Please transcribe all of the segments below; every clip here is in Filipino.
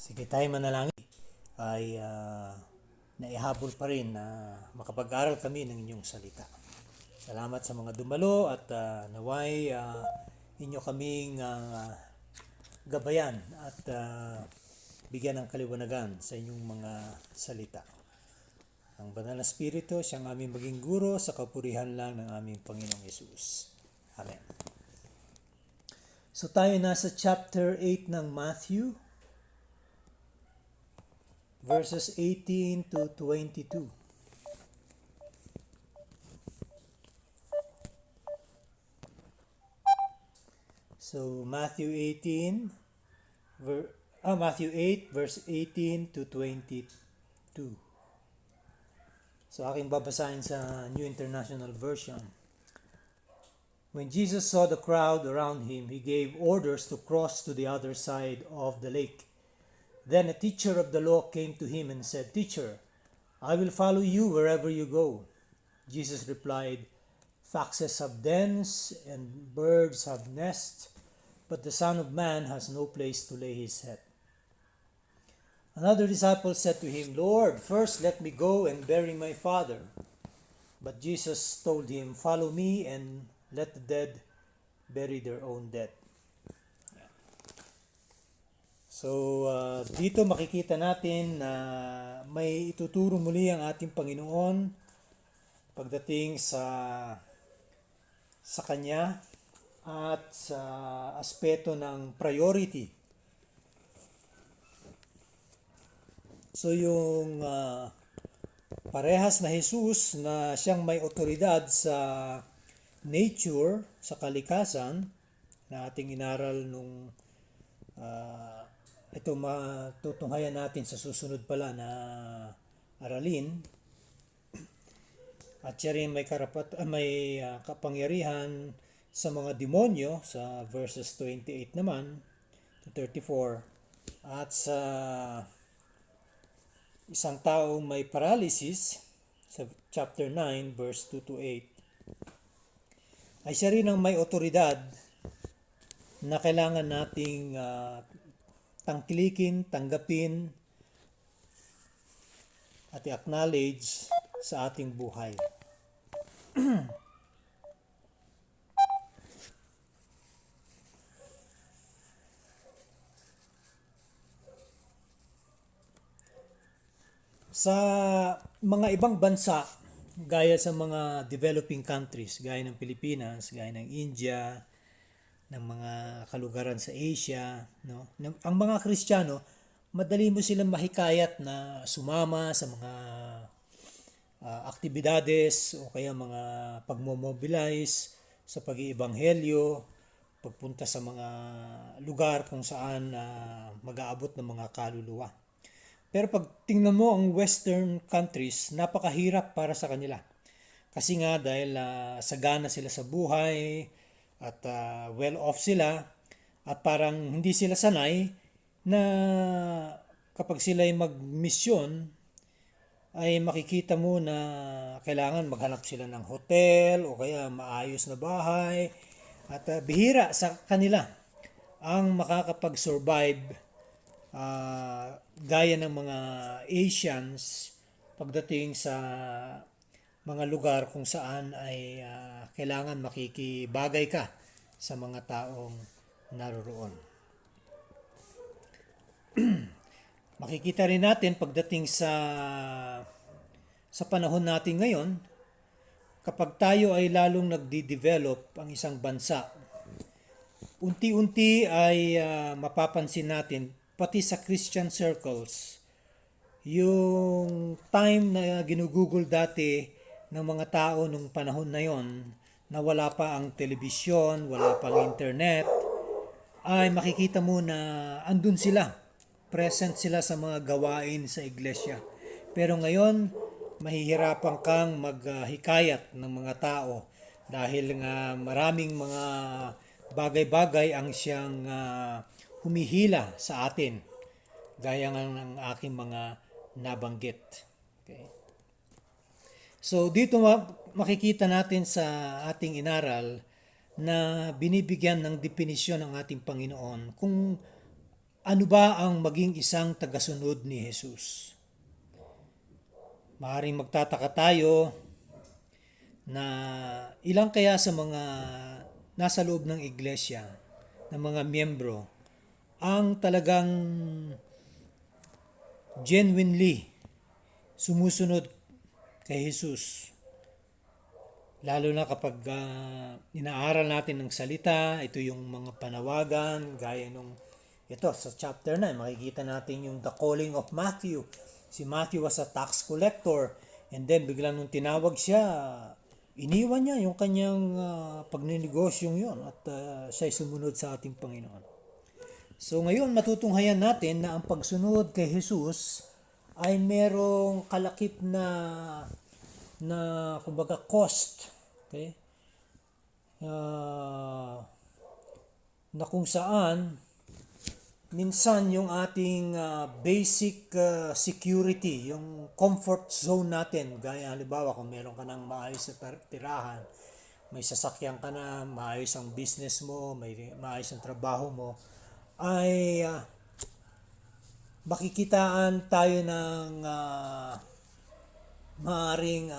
Sige tayo manalangin ay naihabol pa rin na makapag-aral kami ng inyong salita. Salamat sa mga dumalo at naway inyo kaming gabayan at bigyan ng kaliwanagan sa inyong mga salita. Ang banal na Espiritu, siyang aming maging guro sa kapurihan lang ng aming Panginoong Yesus. Amen. So tayo nasa chapter 8 ng Matthew, verses 18 to 22. So Matthew 8 verse 18 to 22. So aking babasahin sa New International Version. When Jesus saw the crowd around him, he gave orders to cross to the other side of the lake. Then a teacher of the law came to him and said, "Teacher, I will follow you wherever you go." Jesus replied, "Foxes have dens and birds have nests, but the Son of Man has no place to lay his head." Another disciple said to him, "Lord, first let me go and bury my father." But Jesus told him, "Follow me and let the dead bury their own dead." So, dito makikita natin na may ituturo muli ang ating Panginoon pagdating sa Kanya at sa aspeto ng priority. So, yung parehas na Jesus na siyang may otoridad sa nature, sa kalikasan, na ating inaral nung ito matutunghayan natin sa susunod pala na aralin. At siya rin may kapangyarihan sa mga demonyo sa verses 28 naman to 34. At sa isang taong may paralysis sa chapter 9 verse 2 to 8 ay siya rin ang may otoridad na kailangan nating tangkilikin, tanggapin at i-acknowledge sa ating buhay. Sa mga ibang bansa, gaya sa mga developing countries, gaya ng Pilipinas, gaya ng India, ng mga kalugaran sa Asia, no? Ang mga Kristiyano, madali mo silang mahikayat na sumama sa mga aktibidades o kaya mga pagmomobilize sa pag-iibanghelyo, pagpunta sa mga lugar kung saan mag-aabot ng mga kaluluwa. Pero pag tingnan mo ang Western countries, napakahirap para sa kanila. Kasi nga dahil sagana sila sa buhay at well-off sila at parang hindi sila sanay na kapag sila ay mag-misyon ay makikita mo na kailangan maghanap sila ng hotel o kaya maayos na bahay at bihira sa kanila ang makakapag-survive gaya ng mga Asians pagdating sa mga lugar kung saan ay kailangan makikibagay ka sa mga taong naroroon. Makikita rin natin pagdating sa panahon natin ngayon, kapag tayo ay lalong nagdi-develop ang isang bansa, unti-unti ay mapapansin natin pati sa Christian circles, yung time na ginugugol dati ng mga tao nung panahon na yon na wala pa ang telebisyon, wala pa ang internet, ay makikita mo na andun sila, present sila sa mga gawain sa iglesia. Pero ngayon, mahihirapan kang maghikayat ng mga tao dahil nga maraming mga bagay-bagay ang siyang humihila sa atin, gaya ng aking mga nabanggit. Okay. So dito makikita natin sa ating inaral na binibigyan ng definisyon ng ating Panginoon kung Ano ba ang maging isang tagasunod ni Jesus? Maaaring magtataka tayo na ilang kaya sa mga nasa loob ng iglesia, ng mga miyembro, ang talagang genuinely sumusunod kay Jesus. Lalo na kapag inaaral natin ng salita, ito yung mga panawagan, gaya nung ito sa chapter 9, makikita natin yung the calling of Matthew. Si Matthew was a tax collector, and then biglang nung tinawag siya, iniwan niya yung kanyang pagninegosyo yon at siya'y sumunod sa ating Panginoon. So ngayon matutunghayan natin na ang pagsunod kay Jesus ay merong kalakip na kumbaga cost, okay? Na kung saan minsan yung ating basic security, yung comfort zone natin, gaya halimbawa kung meron ka ng maayos na tirahan, may sasakyan ka na, maayos ang business mo, may maayos ang trabaho mo, ay makikitaan tayo ng maaaring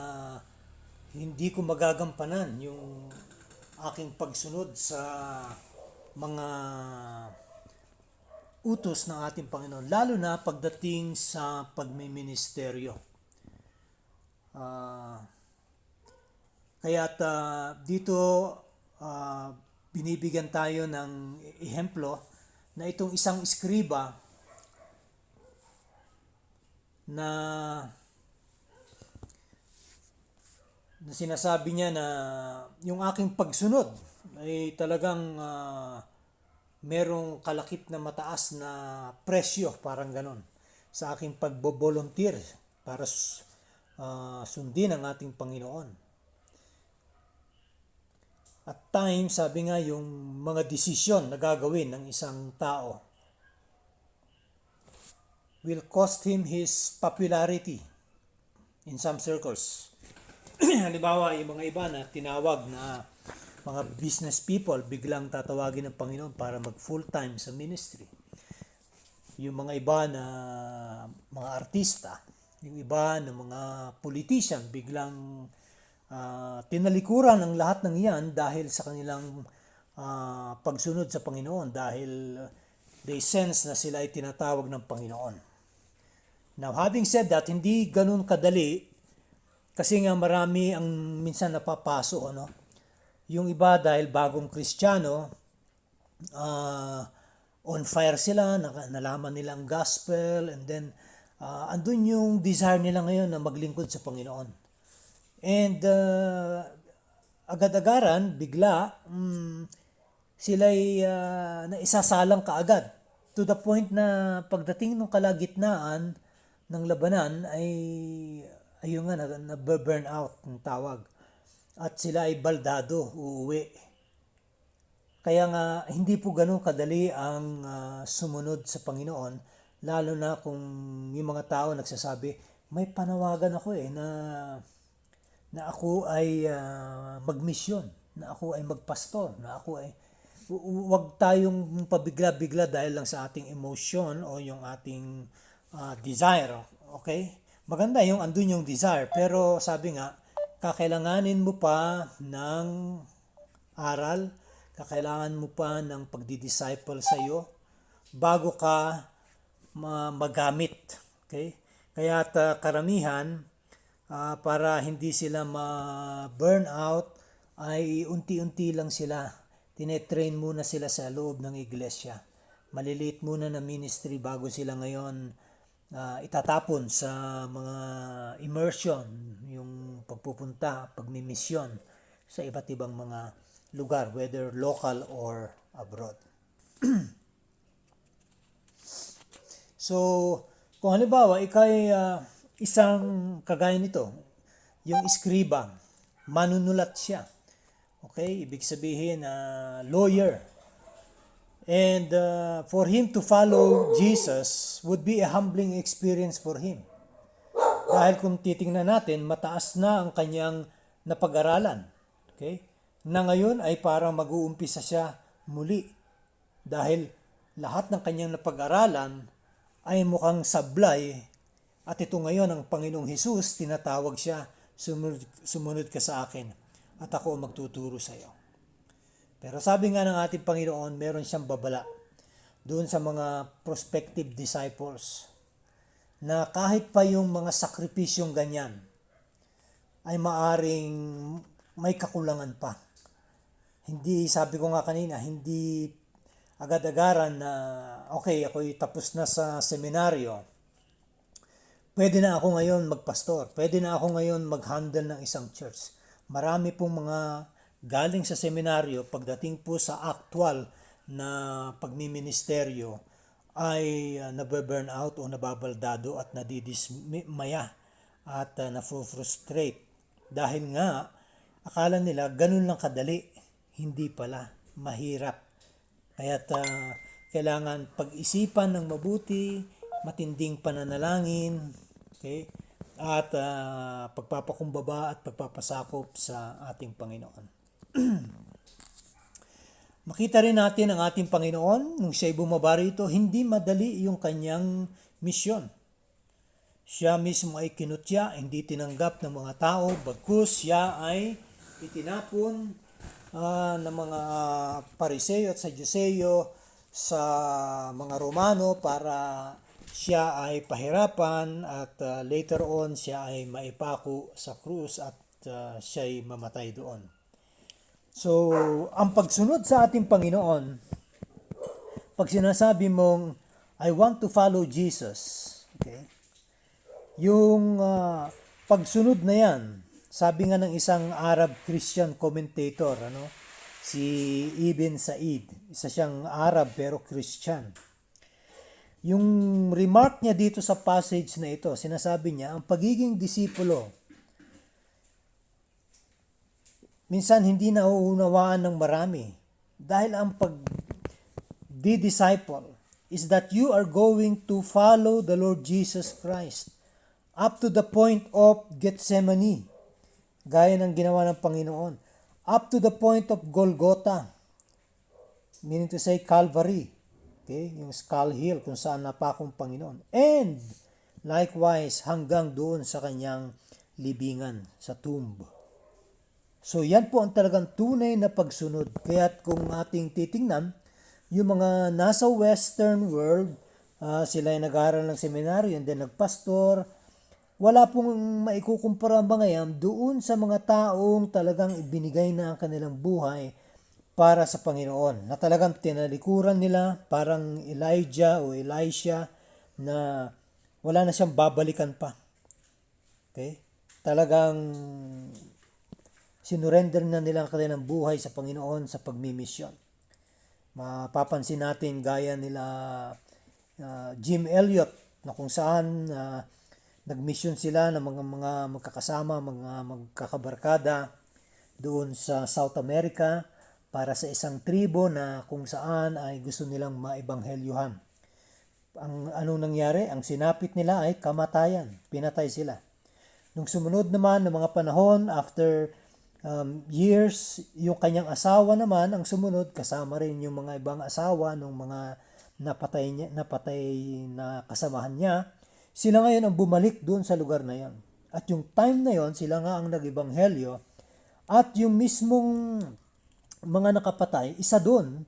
hindi ko magagampanan yung aking pagsunod sa mga utos ng ating Panginoon, lalo na pagdating sa pagmiministeryo. Kaya't dito binibigyan tayo ng ehemplo na itong isang eskriba na sinasabi niya na yung aking pagsunod ay talagang merong kalakip na mataas na presyo, parang ganon, sa aking pagbo-volunteer para sundin ang ating Panginoon. At times, sabi nga, yung mga desisyon na gagawin ng isang tao will cost him his popularity in some circles. Halimbawa, yung mga iba na tinawag na mga business people, biglang tatawagin ng Panginoon para mag full-time sa ministry. Yung mga iba na mga artista, yung iba na mga politician, biglang tinalikuran ang lahat ng iyan dahil sa kanilang pagsunod sa Panginoon, dahil they sense na sila ay tinatawag ng Panginoon. Now, having said that, hindi ganun kadali kasi nga marami ang minsan napapaso, ano? Yung iba dahil bagong Kristiyano, on fire sila, nalaman nila ang gospel, and then andun yung desire nila ngayon na maglingkod sa Panginoon. And agad-agaran, bigla, sila'y naisasalang kaagad. To the point na pagdating ng kalagitnaan ng labanan ay ayun nga, na-burn out ng tawag. At sila ay baldado, uuwi. Kaya nga, hindi po ganun kadali ang sumunod sa Panginoon, lalo na kung yung mga tao nagsasabi, may panawagan ako na ako ay magmisyon, na ako ay magpastor, na ako ay... Huwag tayong pabigla-bigla dahil lang sa ating emotion o yung ating desire, okay? Maganda yung andun yung desire, pero sabi nga, kakailanganin mo pa ng aral, kakailangan mo pa ng pagdi-disciple sa iyo bago ka magamit. Okay? Kaya karamihan, para hindi sila ma-burn out, ay unti-unti lang sila. Tinetrain muna sila sa loob ng iglesia. Maliliit muna na ministry bago sila ngayon itatapon sa mga immersion, yung pagpupunta, pagmimisyon sa iba't ibang mga lugar, whether local or abroad. So, kung halimbawa, ikay isang kagaya nito, yung eskriba, manunulat siya. Okay? Ibig sabihin, lawyer. And for him to follow Jesus would be a humbling experience for him. Dahil kung titingnan natin, mataas na ang kanyang napag-aralan. Okay? Na ngayon ay parang mag-uumpisa siya muli. Dahil lahat ng kanyang napag-aralan ay mukhang sablay at ito ngayon ang Panginoong Hesus, tinatawag siya, sumunod ka sa akin at ako ang magtuturo sa iyo. Pero sabi nga ng ating Panginoon, meron siyang babala doon sa mga prospective disciples na kahit pa yung mga sakripisyong ganyan ay maaring may kakulangan pa. Hindi, sabi ko nga kanina, hindi agad-agaran na okay, ako'y tapos na sa seminaryo. Pwede na ako ngayon magpastor. Pwede na ako ngayon mag-handle ng isang church. Marami pong mga galing sa seminaryo, pagdating po sa actual na pagmiministeryo, ay nabe-burn out o nababaldado at nadidismaya at na-frustrate. Dahil nga, akala nila ganun lang kadali. Hindi pala. Mahirap. Kaya't kailangan pag-isipan ng mabuti, matinding pananalangin, okay? At pagpapakumbaba at pagpapasakop sa ating Panginoon. Makita rin natin ang ating Panginoon nung siya'y bumaba rito, hindi madali yung kanyang misyon. Siya mismo ay kinutya, hindi tinanggap ng mga tao, bagkus siya ay itinapon ng mga Pariseo at Saduceo sa mga Romano para siya ay pahirapan at later on siya ay maipako sa krus at siya ay mamatay doon. So, ang pagsunod sa ating Panginoon, pag sinasabi mong, I want to follow Jesus, okay? Yung pagsunod na yan, sabi nga ng isang Arab Christian commentator, si Ibn Said, isa siyang Arab pero Christian. Yung remark niya dito sa passage na ito, sinasabi niya, ang pagiging disipulo, minsan hindi nauunawaan ng marami. Dahil ang pag-disciple is that you are going to follow the Lord Jesus Christ up to the point of Gethsemane, gaya ng ginawa ng Panginoon. Up to the point of Golgotha, meaning to say Calvary, okay? Yung Skull Hill kung saan napakong Panginoon. And likewise hanggang doon sa kanyang libingan sa tomb. So yan po ang talagang tunay na pagsunod. Kaya't kung ating titingnan, yung mga nasa Western world, sila ay nag-aaral ng seminaryo and then nagpastor, wala pong maikukumpara ba ngayon doon sa mga taong talagang ibinigay na ang kanilang buhay para sa Panginoon. Na talagang tinalikuran nila, parang Elijah o Elisha na wala na siyang babalikan pa. Okay? Talagang sinurrender na nila ang kanilang buhay sa Panginoon sa pagmimisyon. Mapapansin natin gaya nila Jim Elliot na kung saan nagmisyon sila ng mga magkakasama, mga magkakabarkada doon sa South America para sa isang tribo na kung saan ay gusto nilang maibanghelyohan. Ang anong nangyari? Ang sinapit nila ay kamatayan. Pinatay sila. Nung sumunod naman ng mga panahon, after years, yung kanyang asawa naman ang sumunod, kasama rin yung mga ibang asawa ng mga napatay na kasamahan niya. Sila ngayon ang bumalik doon sa lugar na yon. At yung time na yon, sila nga ang nag-ibanghelyo. At yung mismong mga nakapatay, isa doon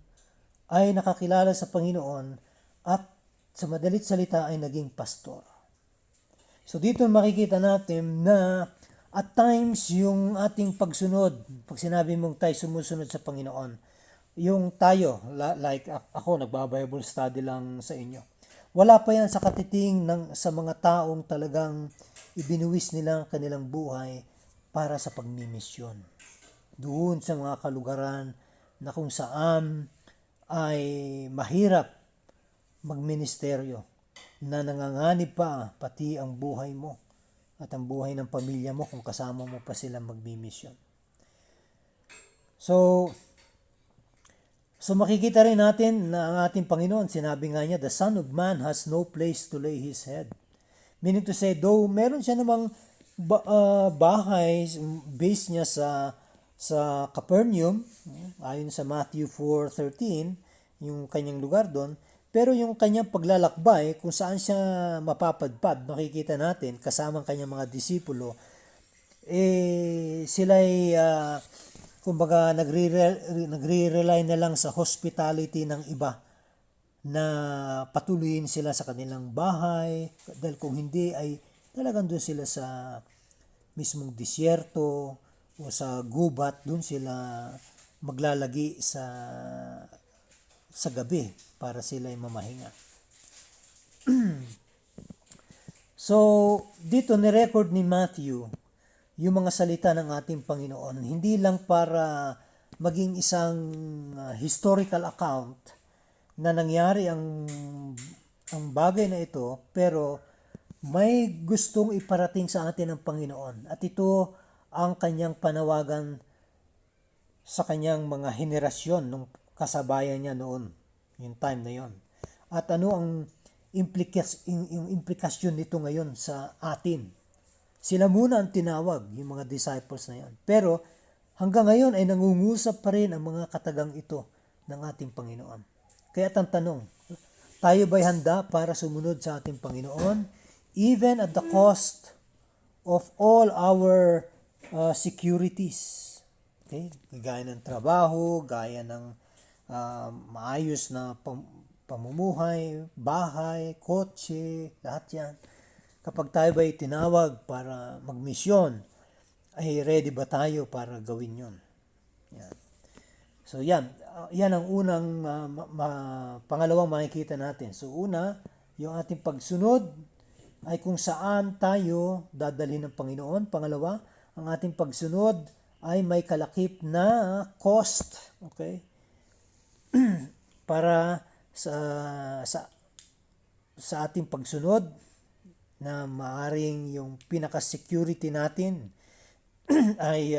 ay nakakilala sa Panginoon at sa madalit salita ay naging pastor. So dito makikita natin na at times, yung ating pagsunod, pag sinabi mong tayo sumusunod sa Panginoon, yung tayo, like ako, nagba-Bible study lang sa inyo. Wala pa yan sa katiting sa mga taong talagang ibinuwis nila ang kanilang buhay para sa pagmimisyon. Doon sa mga kalugaran na kung saan ay mahirap magministeryo, na nanganganib pa pati ang buhay mo at ang buhay ng pamilya mo kung kasama mo pa sila magmimisyon. So makikita rin natin na ang ating Panginoon, sinabi nga niya, the Son of Man has no place to lay His head. Meaning to say, though meron siya namang bahay, base niya sa Capernaum, ayon sa Matthew 4:13, yung kanyang lugar doon, Pero yung kanyang paglalakbay, kung saan siya mapapadpad, makikita natin kasama ang kanyang mga disipulo, sila'y kumbaga nagre-rely na lang sa hospitality ng iba na patuloyin sila sa kanilang bahay, dahil kung hindi ay talagang doon sila sa mismong disyerto o sa gubat, doon sila maglalagi sa gabi para sila ay mamahinga. So, dito ni-record ni Matthew yung mga salita ng ating Panginoon, hindi lang para maging isang historical account na nangyari ang bagay na ito, pero may gustong iparating sa atin ng Panginoon. At ito ang kanyang panawagan sa kanyang mga henerasyon nung kasabayan niya noon, yung time na yon. At ano ang implikasyon nito ngayon sa atin? Sila muna ang tinawag, yung mga disciples na yan. Pero hanggang ngayon ay nangungusap pa rin ang mga katagang ito ng ating Panginoon. Kaya ang tanong, tayo ba'y handa para sumunod sa ating Panginoon even at the cost of all our securities? Okay? Gaya ng trabaho, gaya ng maayos na pamumuhay, bahay, kotse, lahat yan. Kapag tayo ba'y tinawag para magmisyon, ay ready ba tayo para gawin yon? Yan. So yan ang unang pangalawang makikita natin. So una, yung ating pagsunod ay kung saan tayo dadalhin ng Panginoon. Pangalawa, ang ating pagsunod ay may kalakip na cost, okay? Para sa ating pagsunod na maaring yung pinaka-security natin ay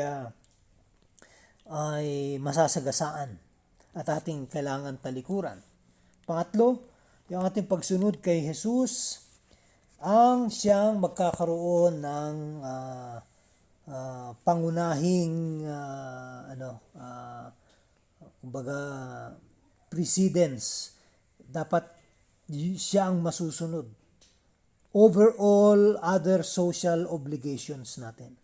masasagasaan at ating kailangan talikuran. Pangatlo, yung ating pagsunod kay Jesus ang siyang magkakaroon ng pangunahing kumbaga precedence. Dapat siya ang masusunod over all other social obligations natin.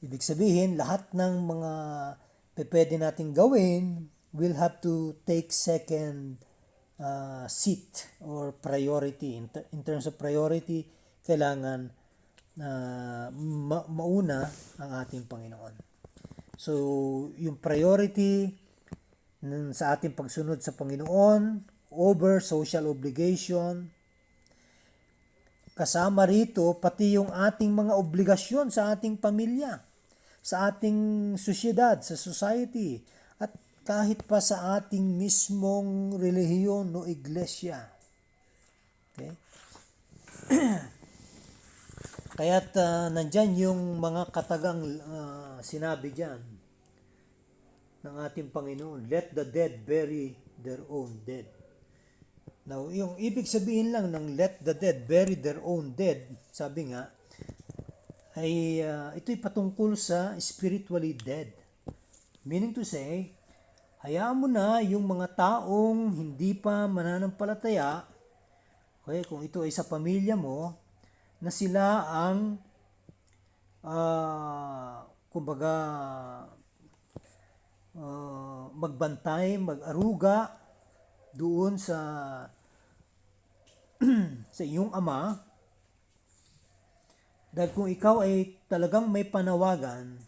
Ibig sabihin, lahat ng mga pwede natin gawin will have to take second seat or priority. In terms of priority, kailangan mauna ang ating Panginoon. So, yung priority sa ating pagsunod sa Panginoon over social obligation, kasama rito pati yung ating mga obligasyon sa ating pamilya, sa ating sosyedad, sa society, at kahit pa sa ating mismong relihiyon o iglesia. Okay? Kaya't nandyan yung mga katagang sinabi dyan ng ating Panginoon, let the dead bury their own dead. Now, yung ibig sabihin lang ng let the dead bury their own dead, sabi nga, ay ito'y patungkol sa spiritually dead. Meaning to say, hayaan mo na yung mga taong hindi pa mananampalataya, okay, kung ito ay sa pamilya mo, na sila ang kumbaga magbantay, mag-aruga doon sa iyong ama. Dahil kung ikaw ay talagang may panawagan,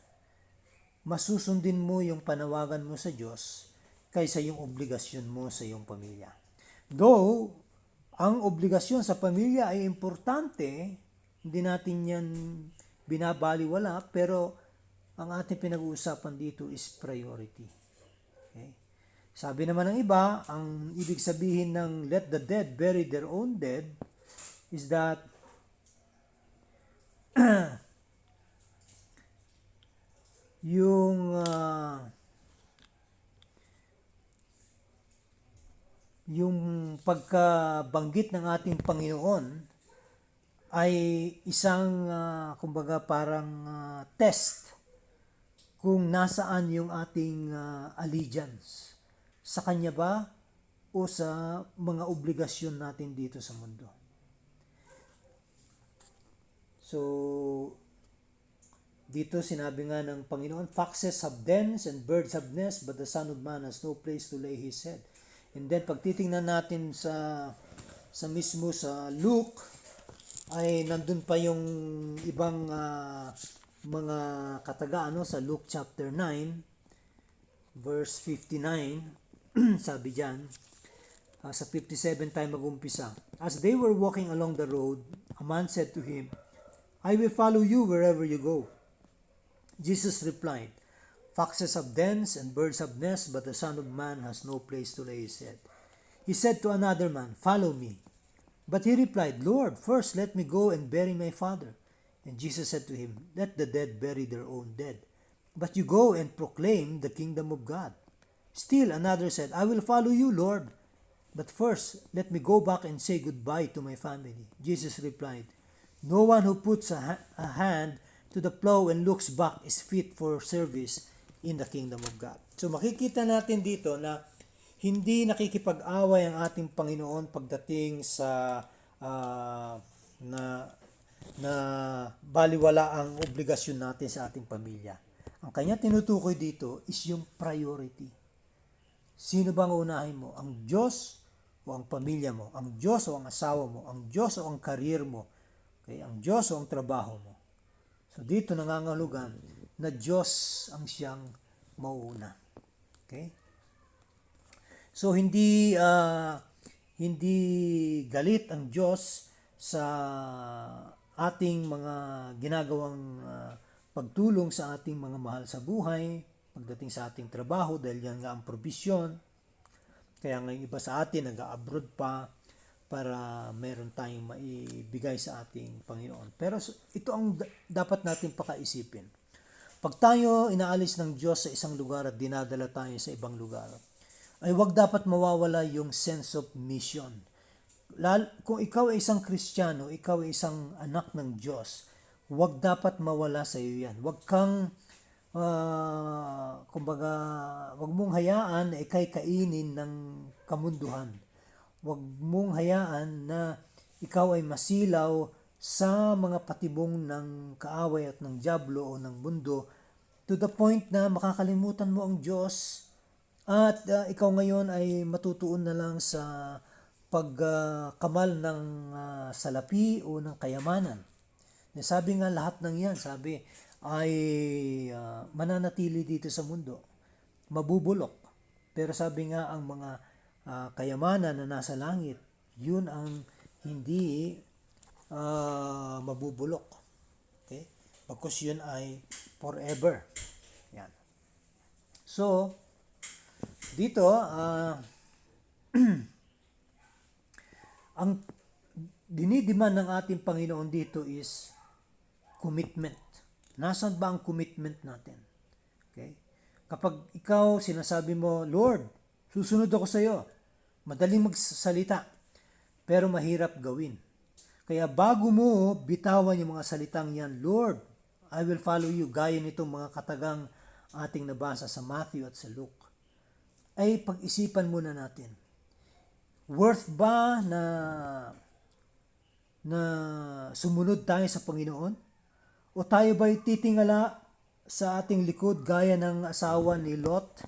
masusundin mo yung panawagan mo sa Diyos kaysa yung obligasyon mo sa iyong pamilya. Though, ang obligasyon sa pamilya ay importante, hindi natin yan binabaliwala, pero ang ating pinag-uusapan dito is priority. Okay? Sabi naman ng iba, ang ibig sabihin ng let the dead bury their own dead is that yung pagkabanggit ng ating Panginoon ay isang kumbaga parang test kung nasaan yung ating allegiance. Sa Kanya ba o sa mga obligasyon natin dito sa mundo. So, dito sinabi nga ng Panginoon, foxes have dens and birds have nests, but the Son of Man has no place to lay His head. And then, pag titingnan natin sa mismo sa Luke, ay nandun pa yung ibang mga kataga, sa Luke chapter 9, verse 59, sabi diyan, sa 57 tayo mag-umpisa. As they were walking along the road, a man said to him, I will follow you wherever you go. Jesus replied, foxes have dens and birds have nests, but the Son of Man has no place to lay his head. He said to another man, follow me. But he replied, Lord, first let me go and bury my father. And Jesus said to him, let the dead bury their own dead. But you go and proclaim the kingdom of God. Still another said, I will follow you, Lord. But first, let me go back and say goodbye to my family. Jesus replied, no one who puts a hand to the plow and looks back is fit for service in the kingdom of God. So makikita natin dito na hindi nakikipag-away ang ating Panginoon pagdating sa na baliwala ang obligasyon natin sa ating pamilya. Ang kanya tinutukoy dito is yung priority. Sino bang unahin mo? Ang Diyos o ang pamilya mo? Ang Diyos o ang asawa mo? Ang Diyos o ang career mo? Okay, ang Diyos o ang trabaho mo. So dito nangangahulugan na Diyos ang siyang mauuna. Okay? So hindi galit ang Diyos sa ating mga ginagawang pagtulong sa ating mga mahal sa buhay, pagdating sa ating trabaho dahil yan nga ang probisyon. Kaya ngayon iba sa atin nag-abroad pa para meron tayong maibigay sa ating Panginoon. Pero ito ang dapat natin pakaisipin. Pag tayo inaalis ng Diyos sa isang lugar at dinadala tayo sa ibang lugar, ay wag dapat mawawala yung sense of mission. Kung ikaw ay isang Kristiyano, ikaw ay isang anak ng Diyos, wag dapat mawala sa iyo yan. Wag kang, wag mong hayaan na ikay kainin ng kamunduhan. Huwag mong hayaan na ikaw ay masilaw sa mga patibong ng kaaway at ng dyablo o ng mundo to the point na makakalimutan mo ang Diyos at ikaw ngayon ay matutuon na lang sa pagkamal ng salapi o ng kayamanan. Sabi nga lahat ng yan, sabi ay mananatili dito sa mundo, mabubulok. Pero sabi nga ang mga kayamanan na nasa langit, yun ang hindi mabubulok. Okay? Because yun ay forever. Yan. So, dito, ang dinidiman ng ating Panginoon dito is commitment. Nasaan ba ang commitment natin? Okay? Kapag ikaw sinasabi mo, Lord, susunod ako sa iyo. Madaling magsalita, pero mahirap gawin. Kaya bago mo bitawan yung mga salitang yan, Lord, I will follow you, gaya nitong mga katagang ating nabasa sa Matthew at sa Luke, ay pag-isipan muna natin. Worth ba na sumunod tayo sa Panginoon? O tayo ba'y titingala sa ating likod gaya ng asawa ni Lot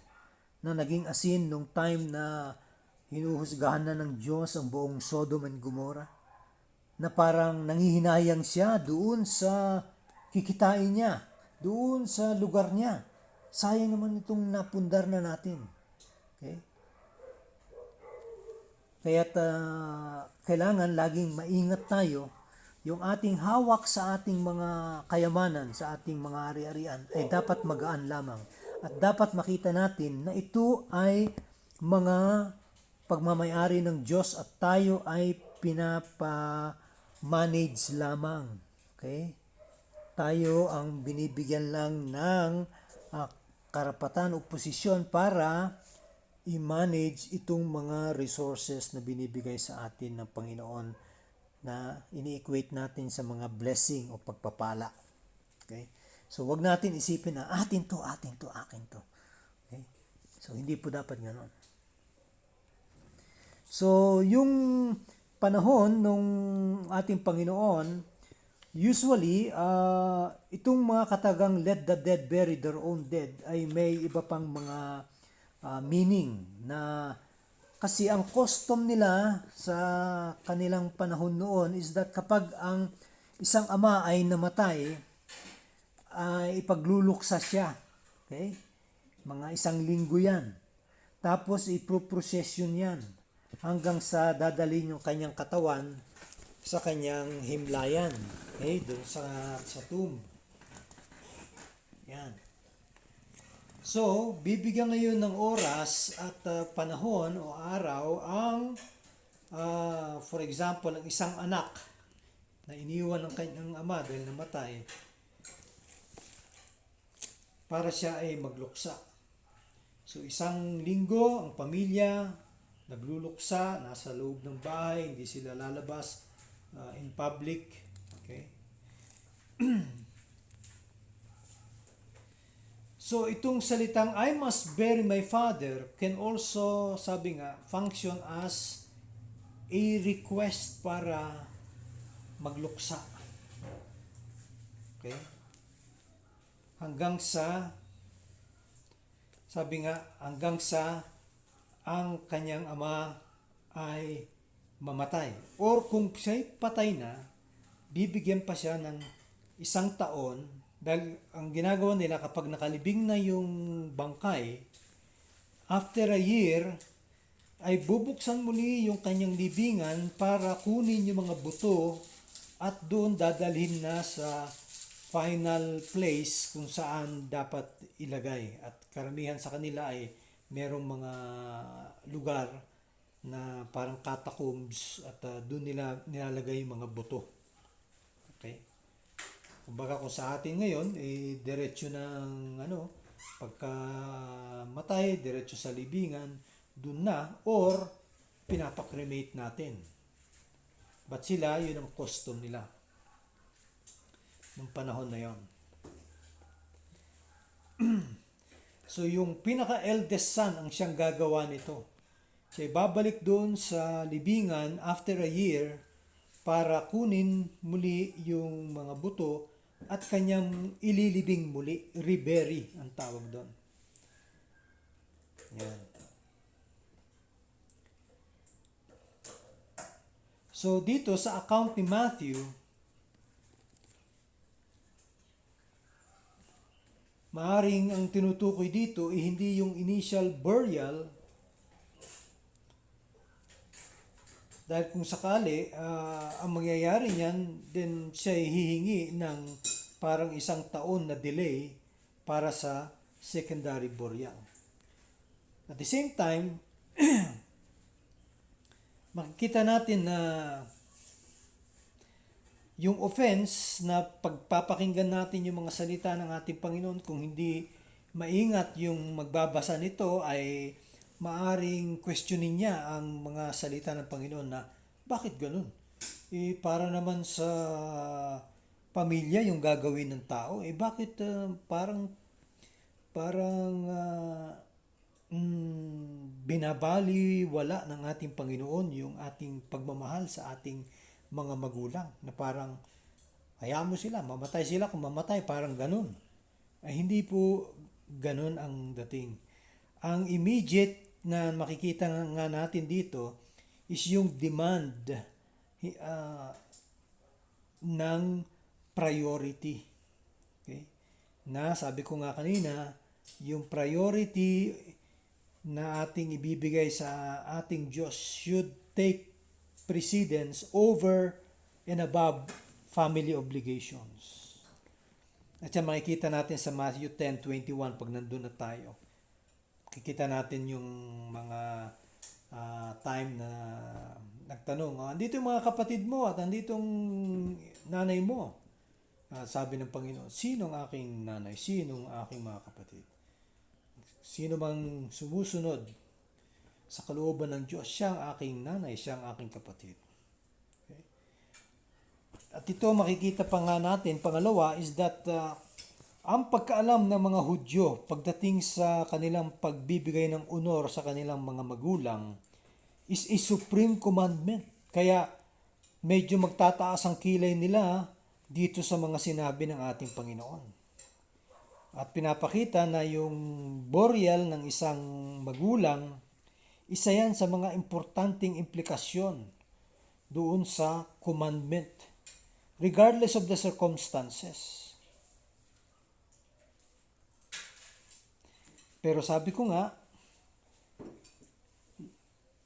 na naging asin nung time na hinuhusgahan na ng Diyos ang buong Sodom and Gomorrah? Na parang nangihinayang siya doon sa kikitain niya, doon sa lugar niya. Sayang naman itong napundar na natin. Okay? Kaya't kailangan laging maingat tayo. Yung ating hawak sa ating mga kayamanan, sa ating mga ari-arian, ay dapat magaan lamang. At dapat makita natin na ito ay mga pagmamayari ng Diyos at tayo ay pinapa-manage lamang. Okay? Tayo ang binibigyan lang ng karapatan o posisyon para i-manage itong mga resources na binibigay sa atin ng Panginoon na ini-equate natin sa mga blessing o pagpapala. Okay? So, wag natin isipin na atin to, akin to. Okay? So, hindi po dapat ganoon. So, yung panahon nung ating Panginoon, usually, itong mga katagang let the dead bury their own dead ay may iba pang mga meaning na kasi ang custom nila sa kanilang panahon noon is that kapag ang isang ama ay namatay, ay ipagluluksa siya. Okay? Mga 1 linggo yan. Tapos iproprocession yan hanggang sa dadalhin yung kanyang katawan sa kanyang himlayan. Okay? Doon sa tomb. Yan. So, bibigyan ngayon ng oras at panahon o araw ang, for example, ang isang anak na iniwan ng kanyang ama dahil namatay para siya ay magluksa. So, 1 linggo ang pamilya nagluluksa, nasa loob ng bahay, hindi sila lalabas in public. Okay? So, itong salitang, I must bury my father, can also, sabi nga, function as a request para magluksa. Okay? Hanggang sa, sabi nga, hanggang sa ang kanyang ama ay mamatay. Or kung siya'y patay na, bibigyan pa siya ng 1 taon. Dahil ang ginagawa nila kapag nakalibing na yung bangkay, after a year, ay bubuksan muli yung kanyang libingan para kunin yung mga buto at doon dadalhin na sa final place kung saan dapat ilagay. At karamihan sa kanila ay merong mga lugar na parang catacombs at doon nila nilalagay yung mga buto. Okay? Kumbaga kung sa atin ngayon, diretso ng pagka matay, diretso sa libingan, dun na, or pinapakremate natin. But sila, yun ang custom nila nung panahon na yon. So yung pinaka-eldest son ang siyang gagawa nito. Siya babalik doon sa libingan after a year para kunin muli yung mga buto at kanyang ililibing muli. Rebury ang tawag doon. Yan. So dito sa account ni Matthew, maaring ang tinutukoy dito ay hindi yung initial burial, dahil kung sakali ang mangyayari niyan, then siya hihingi ng parang 1 taon na delay para sa secondary burial. At the same time, makikita natin na yung offense na pagpapakinggan natin yung mga salita ng ating Panginoon, kung hindi maingat yung magbabasa nito, ay maaring questionin niya ang mga salita ng Panginoon na bakit ganun? Para naman sa pamilya yung gagawin ng tao, bakit parang binabaliwala ng ating Panginoon yung ating pagmamahal sa ating mga magulang, na parang hayaan mo sila, mamatay sila kung mamatay, parang ganun. Ay hindi po ganun ang dating. Ang immediate na makikita nga natin dito is yung demand ng priority. Okay? Na sabi ko nga kanina, yung priority na ating ibibigay sa ating Diyos should take precedence over and above family obligations. At yan makikita natin sa Matthew 10:21 pag nandun na tayo. Kikita natin yung mga time na nagtanong, andito yung mga kapatid mo at andito yung nanay mo. Sabi ng Panginoon, sino ang aking nanay? Sino ang aking mga kapatid? Sino bang sumusunod sa kalooban ng Diyos? Siya ang aking nanay, siya ang aking kapatid. Okay? At ito makikita pa nga natin, pangalawa, is that ang pagkaalam ng mga Hudyo pagdating sa kanilang pagbibigay ng honor sa kanilang mga magulang is a supreme commandment. Kaya medyo magtataas ang kilay nila dito sa mga sinabi ng ating Panginoon. At pinapakita na yung burial ng isang magulang, isa yan sa mga importanteng implikasyon doon sa commandment, regardless of the circumstances. Pero sabi ko nga,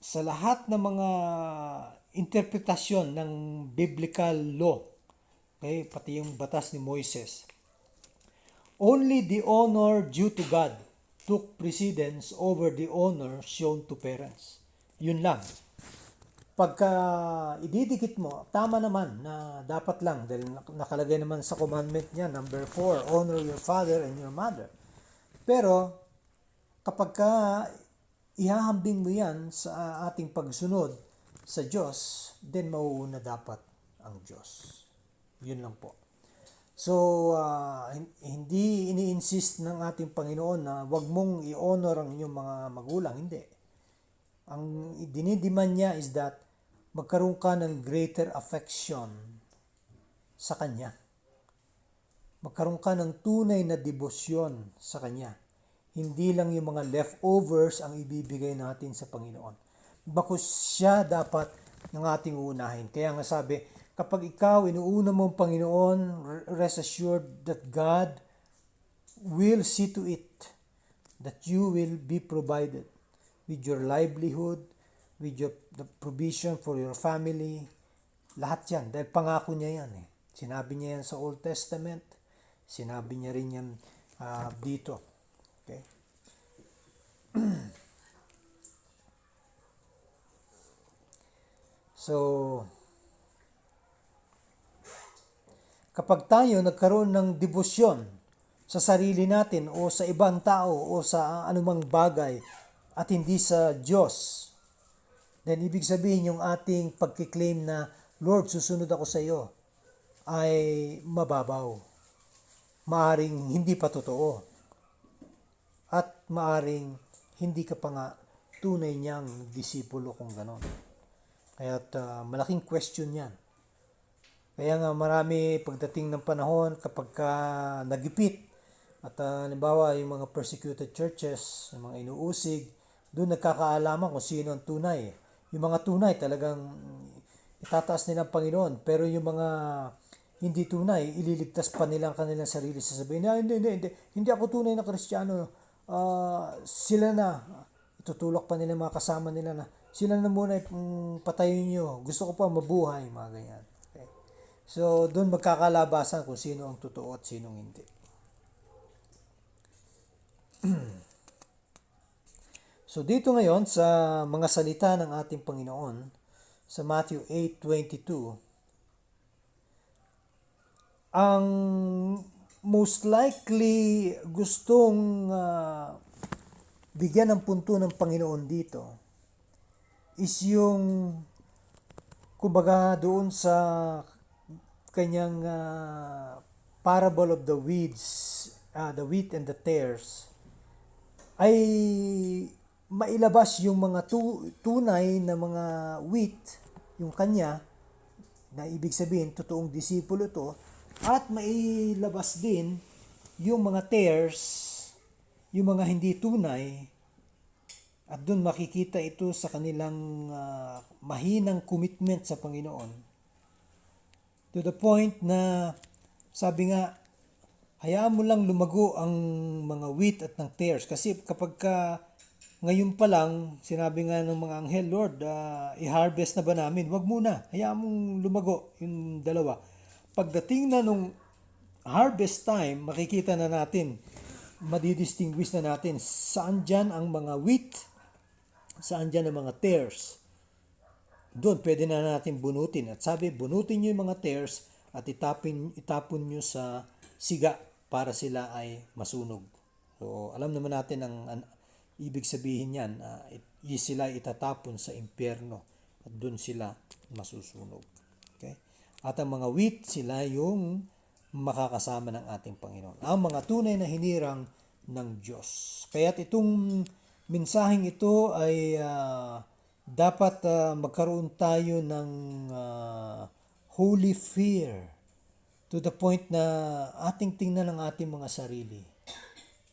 sa lahat ng mga interpretasyon ng biblical law, okay, pati yung batas ni Moises, only the honor due to God took precedence over the honor shown to parents. Yun lang. Pagka ididikit mo, tama naman na dapat lang, dahil nakalagay naman sa commandment niya, number 4, honor your father and your mother. Pero, kapag ka ihahambing mo yan sa ating pagsunod sa Diyos, then mauuna dapat ang Diyos. Yun lang po. So, hindi ini-insist ng ating Panginoon na wag mong i-honor ang inyong mga magulang. Hindi. Ang dinidiman niya is that magkaroon ka ng greater affection sa Kanya. Magkaroon ka ng tunay na debosyon sa Kanya. Hindi lang yung mga leftovers ang ibibigay natin sa Panginoon. Bakos siya dapat ng ating uunahin. Kaya nga sabi, kapag ikaw inuuna mo ang Panginoon, rest assured that God will see to it that you will be provided with your livelihood, with the provision for your family. Lahat yan. Dahil pangako niya yan. Sinabi niya yan sa Old Testament. Sinabi niya rin yan dito. Okay? So, kapag tayo nagkaroon ng debosyon sa sarili natin o sa ibang tao o sa anumang bagay at hindi sa Diyos, then ibig sabihin yung ating pagkiklaim na, Lord, susunod ako sa iyo, ay mababaw. Maaring hindi pa totoo. At maaring hindi ka pa nga tunay niyang disipulo kung ganon. Kaya't malaking question yan. Kaya nga marami pagdating ng panahon kapag ka nagipit at halimbawa yung mga persecuted churches, yung mga inuusig, doon nagkakaalaman kung sino ang tunay. Yung mga tunay talagang itataas nila ang Panginoon, pero yung mga hindi tunay, ililigtas pa nila ang kanilang sarili. Sasabihin na, hindi ako tunay na Kristiyano. Sila na, itutulak pa nila mga kasama nila na, sila na muna patayin nyo. Gusto ko pa mabuhay, mga ganyan. Okay? So, doon magkakalabasan kung sino ang totoo at sino hindi. So, dito ngayon sa mga salita ng ating Panginoon, sa Matthew 8:22, ang most likely gustong bigyan ng punto ng Panginoon dito is yung kumbaga doon sa kanyang parable of the weeds, the wheat and the tares, ay mailabas yung mga tunay na mga wheat, yung kanya, na ibig sabihin totoong disipulo to, at mailabas din yung mga tares, yung mga hindi tunay, at doon makikita ito sa kanilang mahinang commitment sa Panginoon. To the point na, sabi nga, hayaan mo lang lumago ang mga wheat at ng tares. Kasi kapag ngayon pa lang, sinabi nga ng mga anghel, Lord, i-harvest na ba namin? Wag muna, hayaan mong lumago yung dalawa. Pagdating na nung harvest time, makikita na natin, madidistinguish na natin saan dyan ang mga wheat, saan dyan ang mga tares. Doon pwede na natin bunutin. At sabi, bunutin nyo yung mga tares at itapon nyo sa siga para sila ay masunog. So, alam naman natin ang ibig sabihin yan. Sila itatapon sa impyerno at doon sila masusunog. Okay? At ang mga wheat, sila yung makakasama ng ating Panginoon. Ang mga tunay na hinirang ng Diyos. Kaya't itong mensaheng ito ay dapat magkaroon tayo ng holy fear to the point na ating tingnan ang ating mga sarili.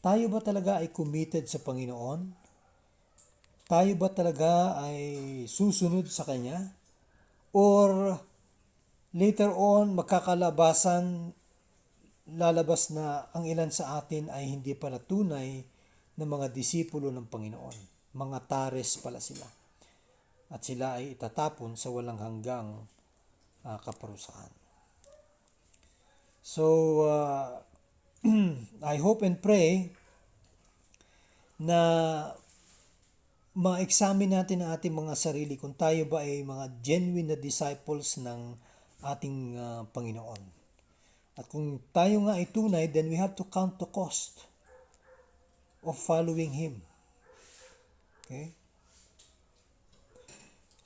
Tayo ba talaga ay committed sa Panginoon? Tayo ba talaga ay susunod sa Kanya? Or later on, lalabas na ang ilan sa atin ay hindi pala tunay na mga disipulo ng Panginoon. Mga tares pala sila. At sila ay itatapon sa walang hanggang kaparusahan. So, I hope and pray na ma-examine natin ang ating mga sarili kung tayo ba ay mga genuine na disciples ng ating Panginoon. At kung tayo nga ay tunay, then we have to count the cost of following Him. Okay?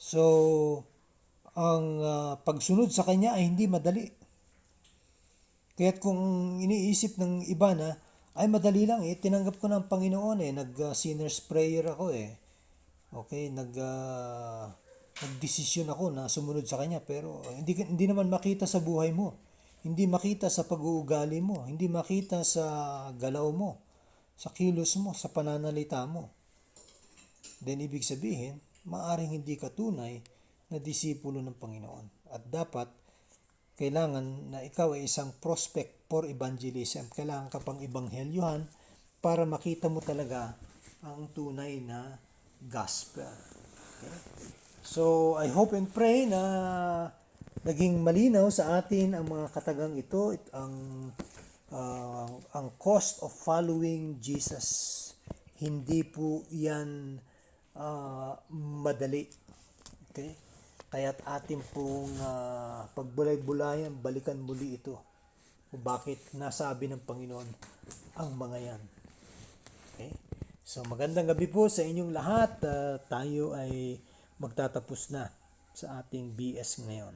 So, ang pagsunod sa Kanya ay hindi madali. Kaya't kung iniisip ng iba na, ay madali lang tinanggap ko ng Panginoon nag-sinner's prayer ako Okay, nagdesisyon ako na sumunod sa Kanya, pero hindi naman makita sa buhay mo. Hindi makita sa pag-uugali mo, hindi makita sa galaw mo, sa kilos mo, sa pananalita mo. Then ibig sabihin, maaring hindi ka tunay na disipulo ng Panginoon. At dapat kailangan na ikaw ay isang prospect for evangelism. Kailangan ka pang ibanghelyuhan para makita mo talaga ang tunay na gospel. Okay? So, I hope and pray na naging malinaw sa atin ang mga katagang ito, ang cost of following Jesus. Hindi po yan madali. Okay? Kaya't atin pong pagbulay-bulayan, balikan muli ito. Kung bakit nasabi ng Panginoon ang mga yan. Okay? So magandang gabi po sa inyong lahat. Tayo ay magtatapos na sa ating BS ngayon.